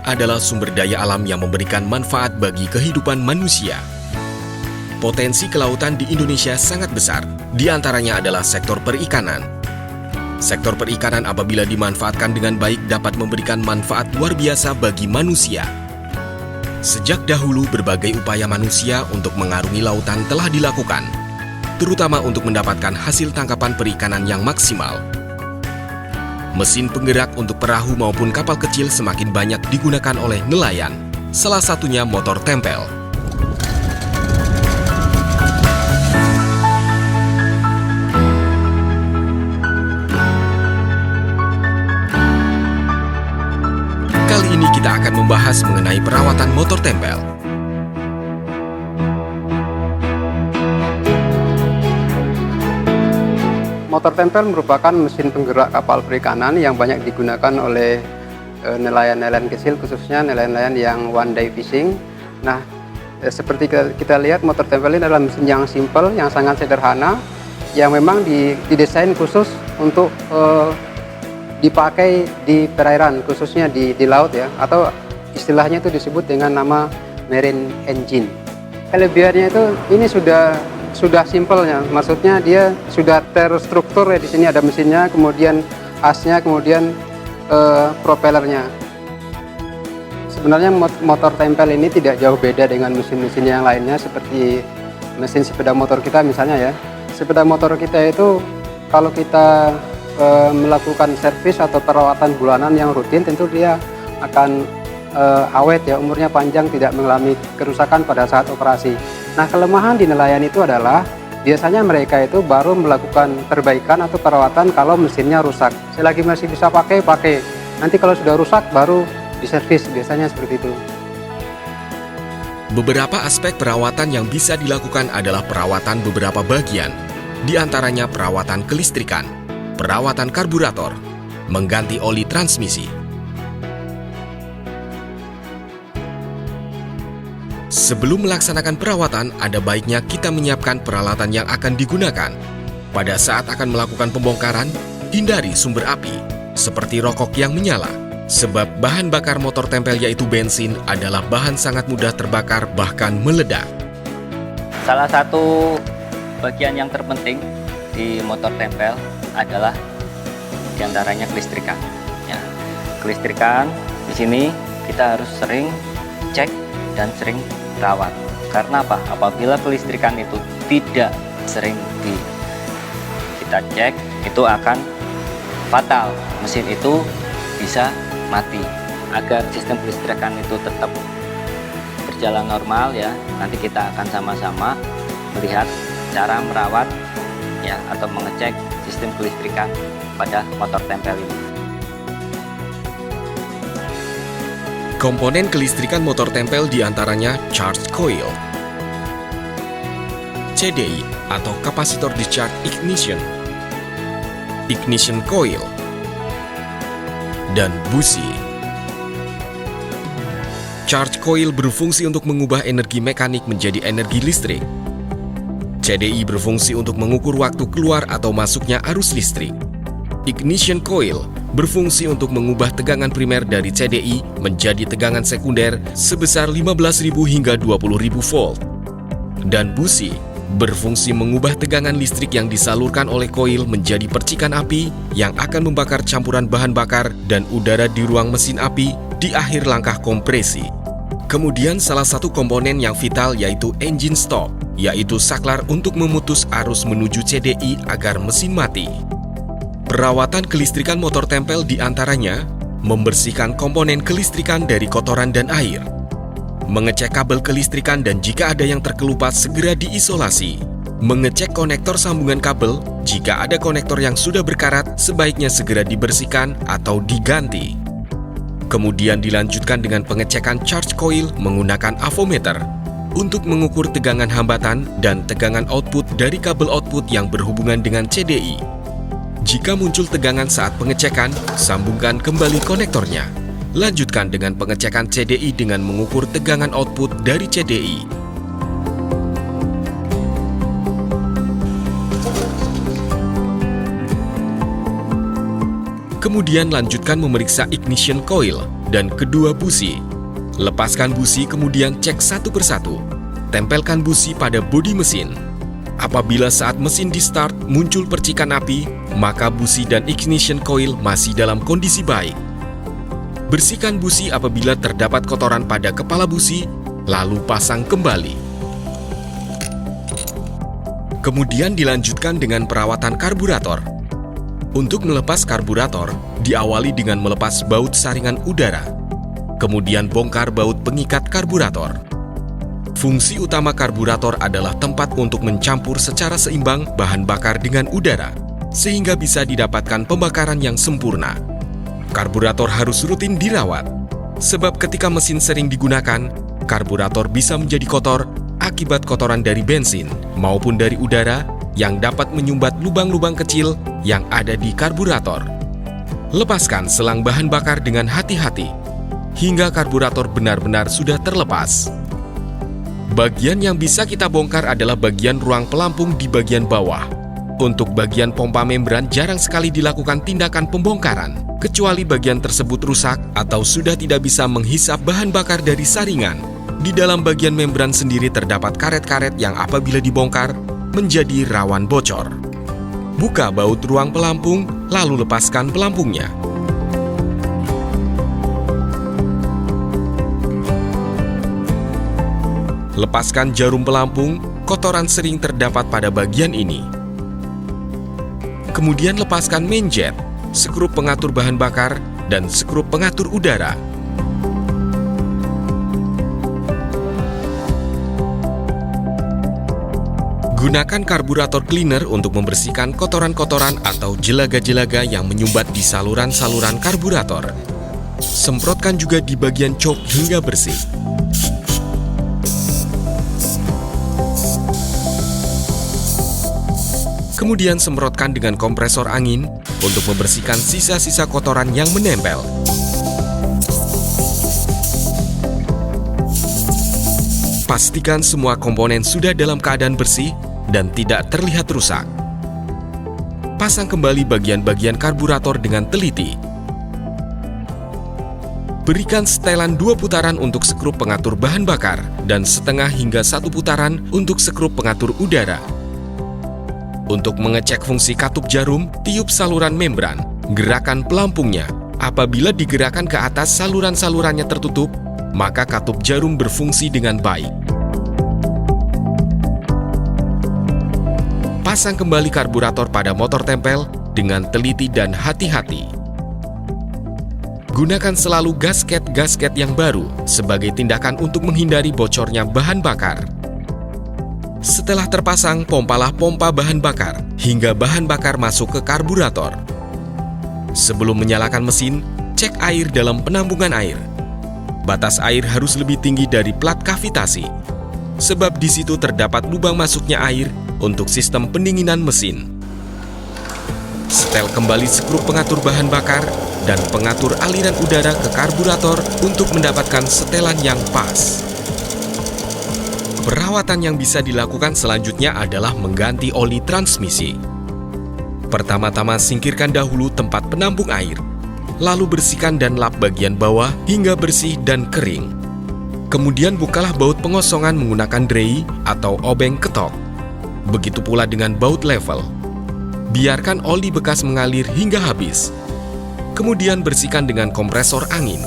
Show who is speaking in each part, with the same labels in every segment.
Speaker 1: adalah sumber daya alam yang memberikan manfaat bagi kehidupan manusia. Potensi kelautan di Indonesia sangat besar, di antaranya adalah sektor perikanan. Sektor perikanan apabila dimanfaatkan dengan baik dapat memberikan manfaat luar biasa bagi manusia. Sejak dahulu berbagai upaya manusia untuk mengarungi lautan telah dilakukan, terutama untuk mendapatkan hasil tangkapan perikanan yang maksimal. Mesin penggerak untuk perahu maupun kapal kecil semakin banyak digunakan oleh nelayan, salah satunya motor tempel. Kali ini kita akan membahas mengenai perawatan motor tempel.
Speaker 2: Motor tempel merupakan mesin penggerak kapal perikanan yang banyak digunakan oleh nelayan-nelayan kecil, khususnya nelayan-nelayan yang one day fishing. Nah, seperti kita lihat, motor tempel ini adalah mesin yang simple, yang sangat sederhana, yang memang didesain khusus untuk dipakai di perairan, khususnya di laut ya, atau istilahnya itu disebut dengan nama marine engine. Kelebihannya itu ini sudah simple ya, maksudnya dia sudah terstruktur ya, di sini ada mesinnya, kemudian asnya, kemudian propellernya. Sebenarnya motor tempel ini tidak jauh beda dengan mesin-mesin yang lainnya, seperti mesin sepeda motor kita misalnya ya. Sepeda motor kita itu kalau kita melakukan servis atau perawatan bulanan yang rutin, tentu dia akan awet ya, umurnya panjang, tidak mengalami kerusakan pada saat operasi. Nah, kelemahan di nelayan itu adalah biasanya mereka itu baru melakukan perbaikan atau perawatan kalau mesinnya rusak. Selagi masih bisa pakai. Nanti kalau sudah rusak baru diservis, biasanya seperti itu.
Speaker 1: Beberapa aspek perawatan yang bisa dilakukan adalah perawatan beberapa bagian, di antaranya perawatan kelistrikan, perawatan karburator, mengganti oli transmisi. Sebelum melaksanakan perawatan, ada baiknya kita menyiapkan peralatan yang akan digunakan. Pada saat akan melakukan pembongkaran, hindari sumber api, seperti rokok yang menyala. Sebab bahan bakar motor tempel yaitu bensin adalah bahan sangat mudah terbakar bahkan meledak.
Speaker 3: Salah satu bagian yang terpenting di motor tempel adalah diantaranya kelistrikan. Ya, kelistrikan di sini kita harus sering cek dan sering rawat. Karena apa? Apabila kelistrikan itu tidak sering kita cek, itu akan fatal. Mesin itu bisa mati. Agar sistem kelistrikan itu tetap berjalan normal ya, nanti kita akan sama-sama melihat cara merawat ya atau mengecek sistem kelistrikan pada motor tempel ini.
Speaker 1: Komponen kelistrikan motor tempel diantaranya charge coil, CDI atau capacitor discharge ignition coil, dan busi. Charge coil berfungsi untuk mengubah energi mekanik menjadi energi listrik. CDI berfungsi untuk mengukur waktu keluar atau masuknya arus listrik. Ignition coil berfungsi untuk mengubah tegangan primer dari CDI menjadi tegangan sekunder sebesar 15.000 hingga 20.000 volt. Dan busi berfungsi mengubah tegangan listrik yang disalurkan oleh koil menjadi percikan api yang akan membakar campuran bahan bakar dan udara di ruang mesin api di akhir langkah kompresi. Kemudian salah satu komponen yang vital yaitu engine stop, yaitu saklar untuk memutus arus menuju CDI agar mesin mati. Perawatan kelistrikan motor tempel diantaranya membersihkan komponen kelistrikan dari kotoran dan air, mengecek kabel kelistrikan dan jika ada yang terkelupas segera diisolasi, mengecek konektor sambungan kabel, jika ada konektor yang sudah berkarat sebaiknya segera dibersihkan atau diganti. Kemudian dilanjutkan dengan pengecekan charge coil menggunakan avometer untuk mengukur tegangan hambatan dan tegangan output dari kabel output yang berhubungan dengan CDI. Jika muncul tegangan saat pengecekan, sambungkan kembali konektornya. Lanjutkan dengan pengecekan CDI dengan mengukur tegangan output dari CDI. Kemudian lanjutkan memeriksa ignition coil dan kedua busi. Lepaskan busi kemudian cek satu persatu. Tempelkan busi pada bodi mesin. Apabila saat mesin di-start muncul percikan api, maka busi dan ignition coil masih dalam kondisi baik. Bersihkan busi apabila terdapat kotoran pada kepala busi, lalu pasang kembali. Kemudian dilanjutkan dengan perawatan karburator. Untuk melepas karburator, diawali dengan melepas baut saringan udara. Kemudian bongkar baut pengikat karburator. Fungsi utama karburator adalah tempat untuk mencampur secara seimbang bahan bakar dengan udara, sehingga bisa didapatkan pembakaran yang sempurna. Karburator harus rutin dirawat, sebab ketika mesin sering digunakan, karburator bisa menjadi kotor akibat kotoran dari bensin maupun dari udara yang dapat menyumbat lubang-lubang kecil yang ada di karburator. Lepaskan selang bahan bakar dengan hati-hati, hingga karburator benar-benar sudah terlepas. Bagian yang bisa kita bongkar adalah bagian ruang pelampung di bagian bawah. Untuk bagian pompa membran jarang sekali dilakukan tindakan pembongkaran, kecuali bagian tersebut rusak atau sudah tidak bisa menghisap bahan bakar dari saringan. Di dalam bagian membran sendiri terdapat karet-karet yang apabila dibongkar menjadi rawan bocor. Buka baut ruang pelampung, lalu lepaskan pelampungnya. Lepaskan jarum pelampung, kotoran sering terdapat pada bagian ini. Kemudian lepaskan main jet, skrup pengatur bahan bakar, dan skrup pengatur udara. Gunakan karburator cleaner untuk membersihkan kotoran-kotoran atau jelaga-jelaga yang menyumbat di saluran-saluran karburator. Semprotkan juga di bagian choke hingga bersih. Kemudian semprotkan dengan kompresor angin untuk membersihkan sisa-sisa kotoran yang menempel. Pastikan semua komponen sudah dalam keadaan bersih dan tidak terlihat rusak. Pasang kembali bagian-bagian karburator dengan teliti. Berikan setelan 2 putaran untuk skrup pengatur bahan bakar dan setengah hingga 1 putaran untuk skrup pengatur udara. Untuk mengecek fungsi katup jarum, tiup saluran membran, gerakan pelampungnya. Apabila digerakkan ke atas saluran-salurannya tertutup, maka katup jarum berfungsi dengan baik. Pasang kembali karburator pada motor tempel dengan teliti dan hati-hati. Gunakan selalu gasket-gasket yang baru sebagai tindakan untuk menghindari bocornya bahan bakar. Setelah terpasang, pompalah pompa bahan bakar hingga bahan bakar masuk ke karburator. Sebelum menyalakan mesin, cek air dalam penampungan air. Batas air harus lebih tinggi dari plat kavitasi, sebab di situ terdapat lubang masuknya air untuk sistem pendinginan mesin. Setel kembali skrup pengatur bahan bakar dan pengatur aliran udara ke karburator untuk mendapatkan setelan yang pas. Perawatan yang bisa dilakukan selanjutnya adalah mengganti oli transmisi. Pertama-tama singkirkan dahulu tempat penampung air, lalu bersihkan dan lap bagian bawah hingga bersih dan kering. Kemudian bukalah baut pengosongan menggunakan drei atau obeng ketok. Begitu pula dengan baut level. Biarkan oli bekas mengalir hingga habis. Kemudian bersihkan dengan kompresor angin.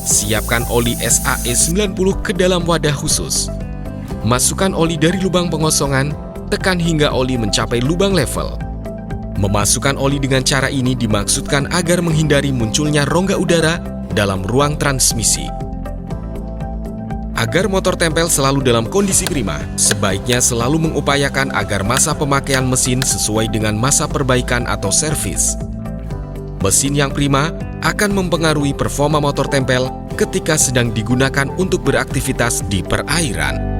Speaker 1: Siapkan oli SAE 90 ke dalam wadah khusus. Masukkan oli dari lubang pengosongan, tekan hingga oli mencapai lubang level. Memasukkan oli dengan cara ini dimaksudkan agar menghindari munculnya rongga udara dalam ruang transmisi. Agar motor tempel selalu dalam kondisi prima, sebaiknya selalu mengupayakan agar masa pemakaian mesin sesuai dengan masa perbaikan atau servis. Mesin yang prima akan mempengaruhi performa motor tempel ketika sedang digunakan untuk beraktivitas di perairan.